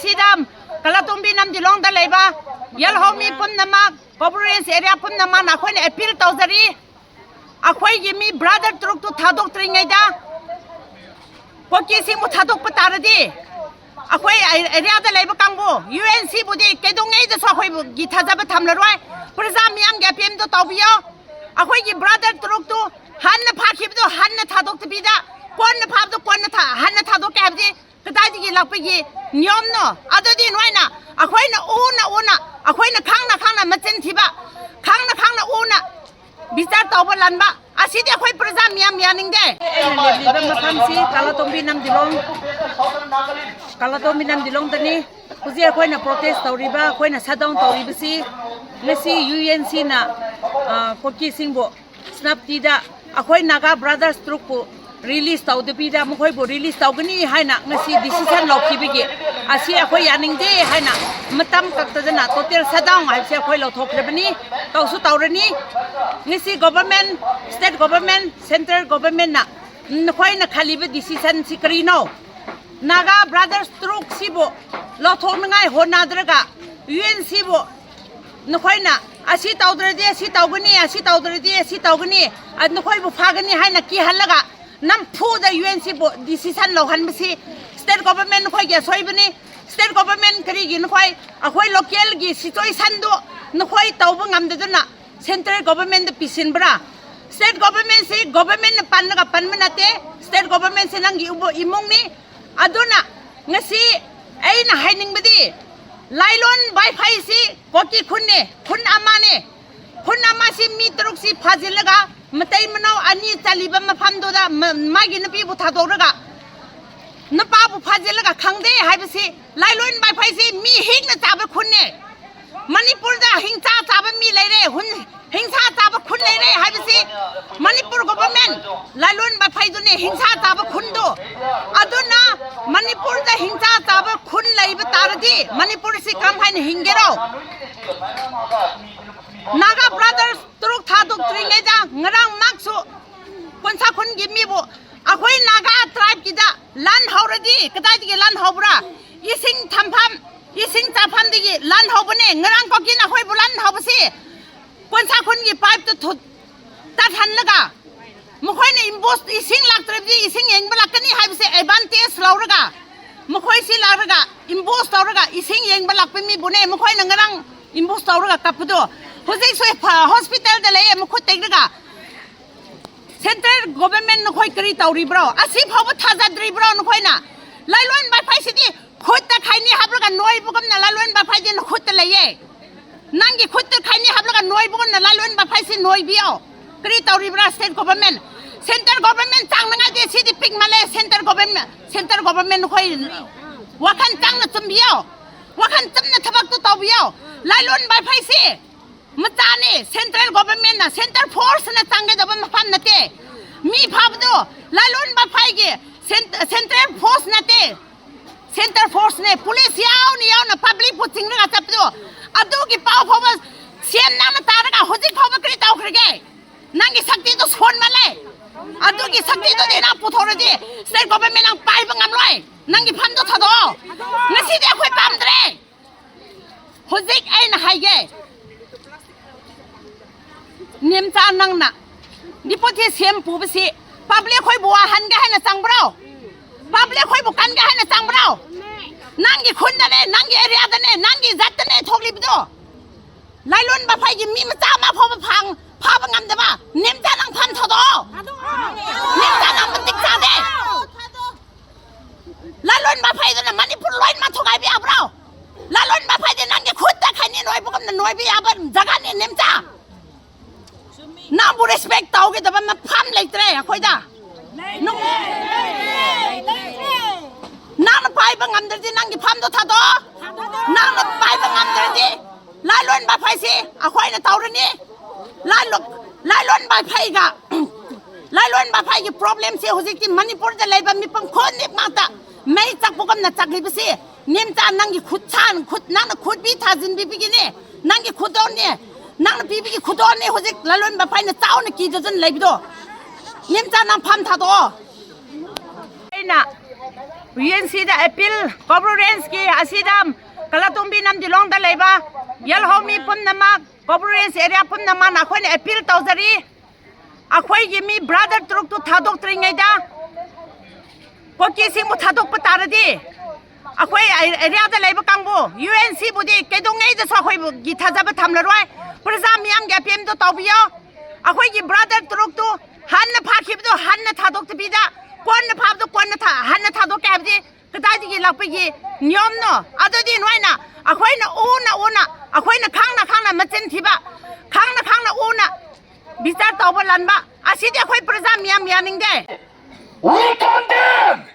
ꯑꯁꯤꯗ ꯀꯂꯥꯇꯣꯝꯕꯤ ꯅꯝꯗꯤꯂꯣꯡꯗ ꯂꯩꯕ ꯌꯦꯜꯍꯧꯃꯤ ꯄꯨꯝꯅꯃꯛ ꯀꯣꯕꯔꯦꯟꯁ ꯑꯦꯔꯤꯌꯥ ꯄꯨꯝꯅꯃꯛꯅ ꯑꯩꯈꯣꯏꯅ ꯑꯦꯄꯤꯜ ꯇꯧꯖꯔꯤ ꯑꯩꯈꯣꯏꯒꯤ ꯃꯤ ꯕ꯭ꯔꯥꯗꯔ ꯇꯔꯨꯛꯇꯨ ꯊꯥꯗꯣꯛꯇ꯭ꯔꯤꯉꯩꯗ ꯀꯣꯀꯤꯁꯤꯡꯕꯨ ꯊꯥꯗꯣꯛꯄ ꯇꯥꯔꯗꯤ ꯑꯩꯈꯣꯏ ꯑꯦꯔꯤꯌꯥꯗ ꯂꯩꯕ ꯀꯥꯡꯕꯨ UNCꯕꯨꯗꯤ ꯀꯩꯗꯧꯉꯩꯗꯁꯨ ꯑꯩꯈꯣꯏꯒꯤ ꯊꯥꯖꯕ ꯊꯝꯂꯔꯣꯏ ꯄ꯭ꯔꯖꯥ ꯃꯤꯌꯥꯝꯒꯤ ꯑꯄꯦꯝꯗꯣ ꯇꯧꯕꯤꯌꯣ ꯑꯩꯈꯣꯏꯒꯤ ꯕ꯭ꯔꯥꯗꯔ ꯇꯔꯨꯛꯇꯨ ꯍꯟꯅ ꯐꯥꯈꯤꯕꯗꯣ ꯍꯟꯅ ꯊꯥꯗꯣꯛꯇꯕꯤꯗ ꯀꯣꯟꯅ ꯐꯥꯕꯗꯣ ꯀꯣꯟꯅ ꯍꯟꯅ ꯊꯥꯗꯣꯛꯀꯦ ꯍꯥꯏꯕꯗꯤ ꯀꯗꯥꯏꯗꯒꯤ ꯂꯥꯛꯄꯒꯤ ꯅꯤꯌꯣꯝꯅꯣ ꯑꯗꯨꯗꯤ ꯅꯣꯏꯅ ꯑꯩꯈꯣꯏꯅ ꯎꯅ ꯑꯩꯈꯣꯏꯅ ꯈꯪꯅ ꯃꯆꯤꯟ ꯊꯤꯕ ꯈꯪꯅ ꯎꯅ ꯕꯤꯆꯥꯔ ꯇꯧꯕ ꯂꯥꯟꯕ ꯑꯁꯤꯗꯤ ꯑꯩꯈꯣꯏ ꯄ꯭ꯔꯖꯥ ꯃꯤꯌꯥꯝ ꯌꯥꯅꯤꯡꯗꯦ ꯑꯩꯅ ꯂꯦꯞꯂꯤꯕ ꯃꯐꯝꯁꯤ ꯀꯂꯥꯇꯣꯝꯕꯤ ꯅꯝꯗꯤꯂꯣꯡꯗꯅꯤ ꯍꯧꯖꯤꯛ ꯑꯩꯈꯣꯏꯅ ꯄ꯭ꯔꯣꯇꯦꯁ ꯇꯧꯔꯤꯕ ꯑꯩꯈꯣꯏꯅ ꯁꯠꯗꯥꯎꯟ ꯇꯧꯔꯤꯕꯁꯤ ꯉꯁꯤ UNCꯅ ꯀꯣꯀꯤꯁꯤꯡꯕꯨ ꯁꯦꯅꯥꯄꯇꯤꯗ ꯑꯩꯈꯣꯏ ꯅꯥꯒꯥ ꯕ꯭ꯔꯥꯗꯔꯁ ꯇꯔꯨꯛꯄꯨ ꯔꯤꯂꯤꯁ ꯇꯧꯗꯕꯤꯗ ꯃꯈꯣꯏꯕꯨ ꯔꯤꯂꯤꯁ ꯇꯧꯒꯅꯤ ꯍꯥꯏꯅ ꯉꯁꯤ ꯗꯤꯁꯤꯖꯟ ꯂꯧꯈꯤꯕꯒꯤ ꯑꯁꯤ ꯑꯩꯈꯣꯏ ꯌꯥꯅꯤꯡꯗꯦ ꯍꯥꯏꯅ ꯃꯇꯝ ꯀꯛꯇꯗꯅ ꯇꯣꯇꯦꯜ ꯁꯠꯗꯥꯎꯟ ꯍꯥꯏꯕꯁꯦ ꯑꯩꯈꯣꯏ ꯂꯧꯊꯣꯛꯈ꯭ꯔꯕꯅꯤ ꯇꯧꯁꯨ ꯇꯧꯔꯅꯤ ꯉꯁꯤ ꯒꯣꯚꯔꯟꯃꯦꯟ ꯁ꯭ꯇꯦꯠ ꯒꯣꯚꯔꯟꯃꯦꯟ ꯁꯦꯟꯇ꯭ꯔꯦꯜ ꯒꯣꯚꯔꯟꯃꯦꯟꯅ ꯅꯈꯣꯏꯅ ꯈꯜꯂꯤꯕ ꯗꯤꯁꯤꯖꯟꯁꯤ ꯀꯔꯤꯅꯣ ꯅꯥꯒꯥ ꯕ꯭ꯔꯥꯗꯔꯁ ꯇꯔꯨꯛꯁꯤꯕꯨ ꯂꯧꯊꯣꯛꯅꯤꯡꯉꯥꯏ ꯍꯣꯠꯅꯗ꯭ꯔꯒ UNCꯕꯨ नखोइना असी तौद्रदि असी तौगनी असी तौद्रदि असी तौगनी नखोइबु फागनी हाइना की हल्लगा नमफुदा UNC डिसीजन लौहनबसी स्टेट गवर्नमेंट नखोइगे सोइबनी स्टेट गवर्नमेंट करिगी नखोइ अखोइ लोकल गी सिचुएशन दो नखोइ तौबो ngamददना सेंट्रल गवर्नमेंट पिसिनब्रा स्टेट गवर्नमेंट से गवर्नमेंट पानगा पानमनाते स्टेट गवर्नमेंट से नंगी इमुंगनी अदुना ngasi aina hainingबदी लाइलोन वाईफाई से कोकी खुन्ने खुन अमाने खुन अमासी मी तरुक सी फाजिलगा मतई मनाव अनि चलीब मफमदोदा मागी नपी बु थादोरगा नपाबु फाजिलगा खंगदे हाइबसी लाइलोन वाईफाई से मी हिंगना चाब खुन्ने मणिपुर दा हिंसा चाब मी लेरे हुन हिंसा चाब खुन लेरे हाइबसी मणिपुर गवर्नमेंट लाइलोन वाईफाई दुने हिंसा चाब खुंदो अदुना मणिपुर दा हिंसा चाब खुन लेब तारदी मणिपुर से कम हाइन हिंगेरो नागा ब्रदर्स तुरुक थादुक त्रिंगेदा ngरang maksu konsa khun gimibo akhoi naga tribe kida lan hauradi kadai lan haubra ising thampham ising chafam digi lan haubane ngरang kokin akhoi bulan haubasi konsa khun gi pipe to thut tat hanlaga मखोइ ने imposed इसिंग लाक्तरबि इसिंग येंगबा लाकनी हाइबसे advantage लाउरगा मखोइ सि लारगा imposed लाउरगा इसिंग येंगबा लाकपमि बुने मखोइ नंगरang imposed लाउरगा कपदो हुजिक सोय hospital दे लेय मखो तेगरगा central government नखोइ करि तौरिब्रो असि फाव थाजाद्रिब्रो नखोइना लाइलोन बाफाइ सिदि खुद त खाइनि हाबलगा नय बुगमना लाइलोन बाफाइ दिन खुद त लेये नंगि खुद त खाइनि हाबलगा नय बुगमना लाइलोन बाफाइ सि नय बियो करि तौरिब्रा स्टेट गवर्नमेंट सेंट्रल गवर्नमेंट चांगना दे सिदि पिक माले सेंट्रल गवर्नमेंट खोइ वखन चांगना चुम्बियो वखन चमना थबक तो तौबियो लाइलोन बाफाइसी मचाने सेंट्रल गवर्नमेंट ना सेंट्रल फोर्स ना चांगे दब मफान नते मी फाबदो लाइलोन बाफाइगे सेंट्रल फोर्स नते सेंट्रल फोर्स ने पुलिस याव ना पब्लिक पुचिंगरा चपदो अदुगी पाव फोब सेन ना तारगा होजि फोब करि तौखरगे नंगी शक्ति तो सोन माले अदुगी शक्ति तो देना पुथोरदि स्टेट गवर्नमेंट आं पाइबा ngamloi नंगी फन तो थदो ngasi de khoi pamdre होजिक आइन हाइगे निमचा नंगना डिपोटी सेम पुबसी पब्लिक खोइ बुआ हनगे हाइना चांगब्राव पब्लिक खोइ बुकानगे हाइना चांगब्राव नंगी खुनदने नंगी एरिया दने नंगी जातने थोगलिबदो लाइलोन बाफाइगी मी मचा मा फोब फांग फाब ngamdaba निमचा नंग फन थदो निमचा नंग मतिक चादे लाइलोन बाफाइ दने मणिपुर लोइन मा थोगाइ बि आब्राव लाइलोन बाफाइ दे नंगी खुद त खाइनि नय बुगम नय बि आबर जगानि निमचा ना बु रेस्पेक्ट ताउगे दबा म फाम लेत्रे अखोइदा नु ना न पाइबा ngamदरदि नंगी फाम दो थदो ना न पाइबा ngamदरदि लाइलोन बाफाइसि अखोइना ताउरनि लाइलोन बाफाइगा लाइलोन बाफाइगी प्रॉब्लम से हुजिकि मणिपुर द लेबा मिपम खोनि माता मै चकपुगम न चकलिबसि निमचा नंगी खुदसान खुद नंग खुद बि थाजिन बि बिगिने नंगी खुदोने नंग बिबिगी खुदोने हुजिक लाइलोन बाफाइना चाउन किजन लेबिदो निमचा नंग फाम थादो आइना UNCꯗ appeal conference-ꯒꯤ ꯑꯁꯤꯗ ꯀꯂꯥꯇꯣꯝꯕꯤ ꯅꯝꯗꯤꯂꯣꯡꯗ ꯂꯩꯕ ꯌꯦꯜꯍꯧꯃꯤ ꯄꯨꯝꯅꯃꯛ conference area ꯄꯨꯝꯅꯃꯛꯅ ꯑꯩꯈꯣꯏꯅ appeal ꯇꯧꯖꯔꯤ ꯑꯩꯈꯣꯏꯒꯤ ꯃꯤ brother ꯇꯔꯨꯛꯇꯨ ꯊꯥꯗꯣꯛꯇ꯭ꯔꯤꯉꯩꯗ ꯀꯣꯀꯤꯁꯤꯡꯕꯨ ꯊꯥꯗꯣꯛꯄ ꯇꯥꯔꯗꯤ ꯑꯩꯈꯣꯏ ꯑꯦꯔꯤꯌꯥꯗ ꯂꯩꯕ ꯀꯥꯡꯕꯨ UNCꯕꯨꯗꯤ ꯀꯩꯗꯧꯉꯩꯗꯁꯨ ꯑꯩꯈꯣꯏꯒꯤ ꯊꯥꯖꯕ ꯊꯝꯂꯔꯣꯏ ꯄ꯭ꯔꯖꯥ ꯃꯤꯌꯥꯝꯒꯤ ꯑꯄꯦꯝꯗꯣ ꯇꯧꯕꯤꯌꯣ ꯑꯩꯈꯣꯏꯒꯤ brother ꯇꯔꯨꯛꯇꯨ ꯍꯟꯅ ꯐꯥꯈꯤꯕꯗꯣ ꯍꯟꯅ ꯊꯥꯗꯣꯛꯇꯕꯤꯗ ꯀꯣꯟꯅ ꯐꯥꯕꯗꯣ ꯀꯣꯟꯅ ꯍꯟꯅ ꯊꯥꯗꯣꯛꯀꯦ ꯍꯥꯏꯕꯗꯤ ꯀꯗꯥꯏꯗꯒꯤ ꯂꯥꯛꯄꯒꯤ ꯅꯤꯌꯣꯝꯅꯣ ꯑꯗꯨꯗꯤ ꯅꯣꯏꯅ ꯑꯩꯈꯣꯏꯅ ꯎꯅ ꯑꯩꯈꯣꯏꯅ ꯈꯪꯅ ꯃꯆꯤꯟ ꯊꯤꯕ ꯈꯪꯅ ꯎꯅ ꯕꯤꯆꯥꯔ ꯇꯧꯕ ꯂꯥꯟꯕ ꯑꯁꯤꯗꯤ ꯑꯩꯈꯣꯏ ꯄ꯭ꯔꯖꯥ ꯃꯤꯌꯥꯝ ꯌꯥꯅꯤꯡꯗꯦ We condemn